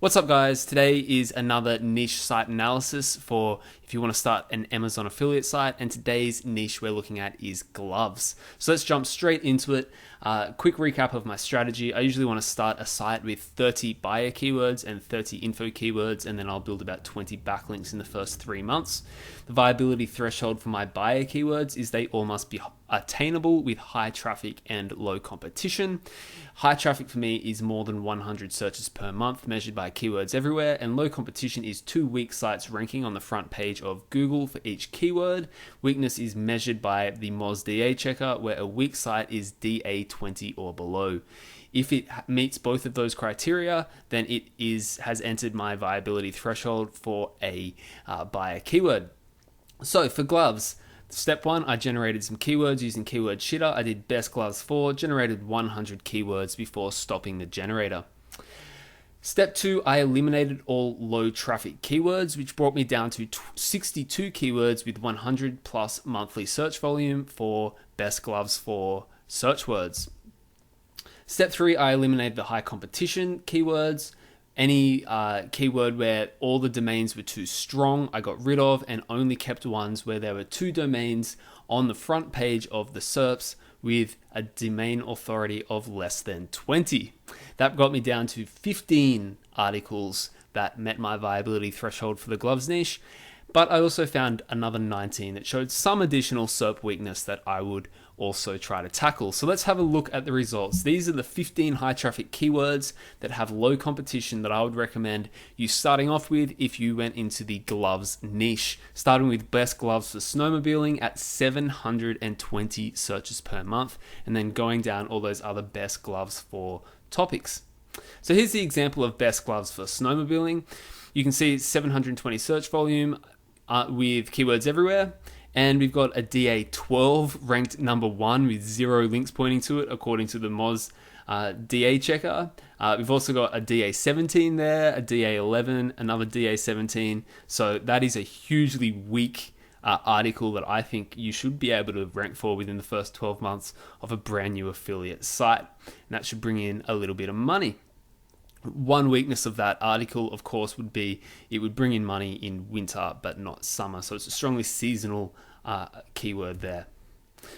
What's up, guys? Today is another niche site analysis for if you want to start an Amazon affiliate site, and today's niche we're looking at is gloves. So let's jump straight into it. Quick recap of my strategy. I usually want to start a site with 30 buyer keywords and 30 info keywords, and then I'll build about 20 backlinks in the first 3 months. The viability threshold for my buyer keywords is they all must be attainable with high traffic and low competition. High traffic for me is more than 100 searches per month measured by keywords everywhere, and low competition is 2 weak sites ranking on the front page of Google for each keyword. Weakness is measured by the Moz DA checker, where a weak site is DA20 or below. If it meets both of those criteria, then it has entered my viability threshold for a buyer keyword. So for gloves, step 1, I generated some keywords using Keyword Shitter. I did best gloves for, generated 100 keywords before stopping the generator. Step 2, I eliminated all low traffic keywords, which brought me down to 62 keywords with 100 plus monthly search volume for best gloves for search words. Step 3, I eliminated the high competition keywords. Any keyword where all the domains were too strong, I got rid of, and only kept ones where there were 2 domains on the front page of the SERPs with a domain authority of less than 20. That got me down to 15 articles that met my viability threshold for the gloves niche, but I also found another 19 that showed some additional SERP weakness that I would also try to tackle. So let's have a look at the results. These are the 15 high traffic keywords that have low competition that I would recommend you starting off with if you went into the gloves niche. Starting with best gloves for snowmobiling at 720 searches per month, and then going down all those other best gloves for topics. So here's the example of best gloves for snowmobiling. You can see 720 search volume with keywords everywhere. And we've got a DA12 ranked number 1 with 0 links pointing to it, according to the Moz DA checker. We've also got a DA17 there, a DA11, another DA17. So that is a hugely weak article that I think you should be able to rank for within the first 12 months of a brand new affiliate site. And that should bring in a little bit of money. One weakness of that article, of course, would be it would bring in money in winter, but not summer. So it's a strongly seasonal keyword there.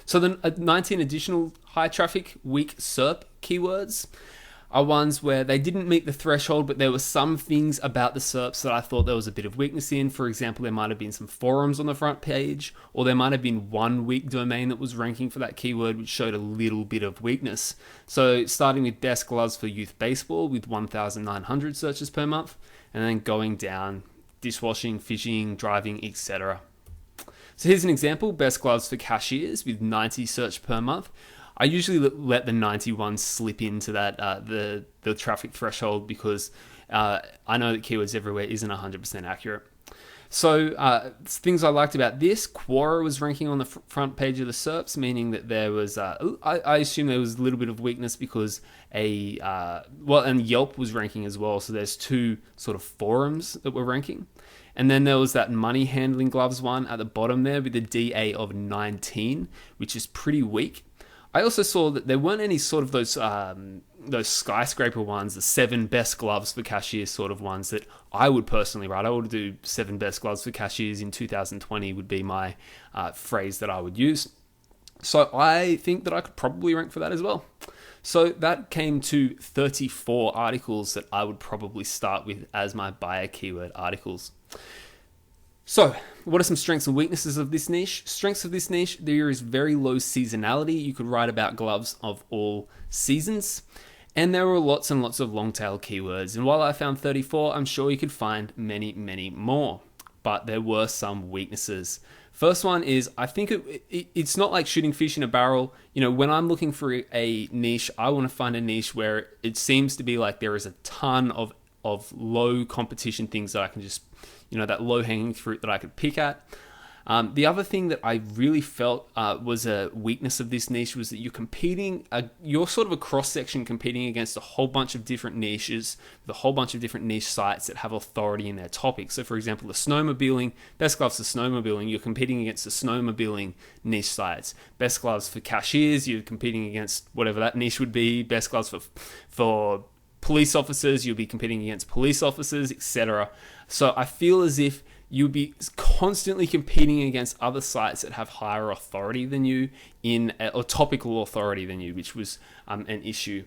So the 19 additional high traffic, weak SERP keywords are ones where they didn't meet the threshold, but there were some things about the SERPs that I thought there was a bit of weakness in. For example, there might have been some forums on the front page, or there might have been one weak domain that was ranking for that keyword, which showed a little bit of weakness. So starting with best gloves for youth baseball with 1,900 searches per month, and then going down dishwashing, fishing, driving, etc. So here's an example, best gloves for cashiers with 90 search per month. I usually let the 91 slip into that the traffic threshold because I know that keywords everywhere isn't 100% accurate. So things I liked about this, Quora was ranking on the front page of the SERPs, meaning that there was, I assume there was a little bit of weakness because and Yelp was ranking as well. So there's 2 sort of forums that were ranking. And then there was that money handling gloves one at the bottom there with a DA of 19, which is pretty weak. I also saw that there weren't any sort of those skyscraper ones, the 7 best gloves for cashiers sort of ones that I would personally write. I would do 7 best gloves for cashiers in 2020 would be my phrase that I would use. So I think that I could probably rank for that as well. So that came to 34 articles that I would probably start with as my buyer keyword articles. So, what are some strengths and weaknesses of this niche? Strengths of this niche, there is very low seasonality. You could write about gloves of all seasons. And there were lots and lots of long tail keywords. And while I found 34, I'm sure you could find many, many more. But there were some weaknesses. First one is, I think it's not like shooting fish in a barrel. You know, when I'm looking for a niche, I want to find a niche where it seems to be like there is a ton of low competition things that I can just, that low hanging fruit that I could pick at. The other thing that I really felt was a weakness of this niche was that you're sort of a cross-section competing against a whole bunch of different niches, with a whole bunch of different niche sites that have authority in their topic. So for example, the snowmobiling, best gloves for snowmobiling, you're competing against the snowmobiling niche sites. Best gloves for cashiers, you're competing against whatever that niche would be. Best gloves for police officers, you'll be competing against police officers, etc. So I feel as if you'll be constantly competing against other sites that have higher authority than you or topical authority than you, which was an issue.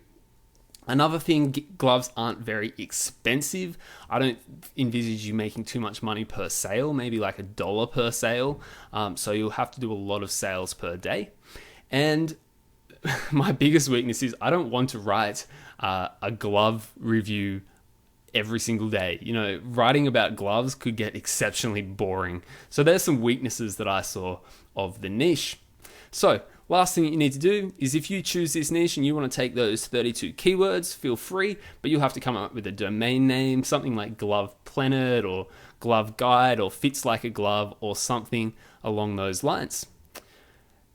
Another thing, gloves aren't very expensive. I don't envisage you making too much money per sale, maybe like $1 per sale. So you'll have to do a lot of sales per day. And my biggest weakness is I don't want to write a glove review every single day. You know, writing about gloves could get exceptionally boring. So there's some weaknesses that I saw of the niche. So last thing that you need to do is if you choose this niche and you want to take those 32 keywords, feel free, but you'll have to come up with a domain name, something like Glove Planet or Glove Guide or Fits Like a Glove or something along those lines.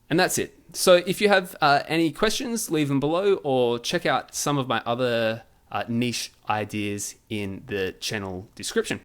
And that's it. So if you have any questions, leave them below or check out some of my other niche ideas in the channel description.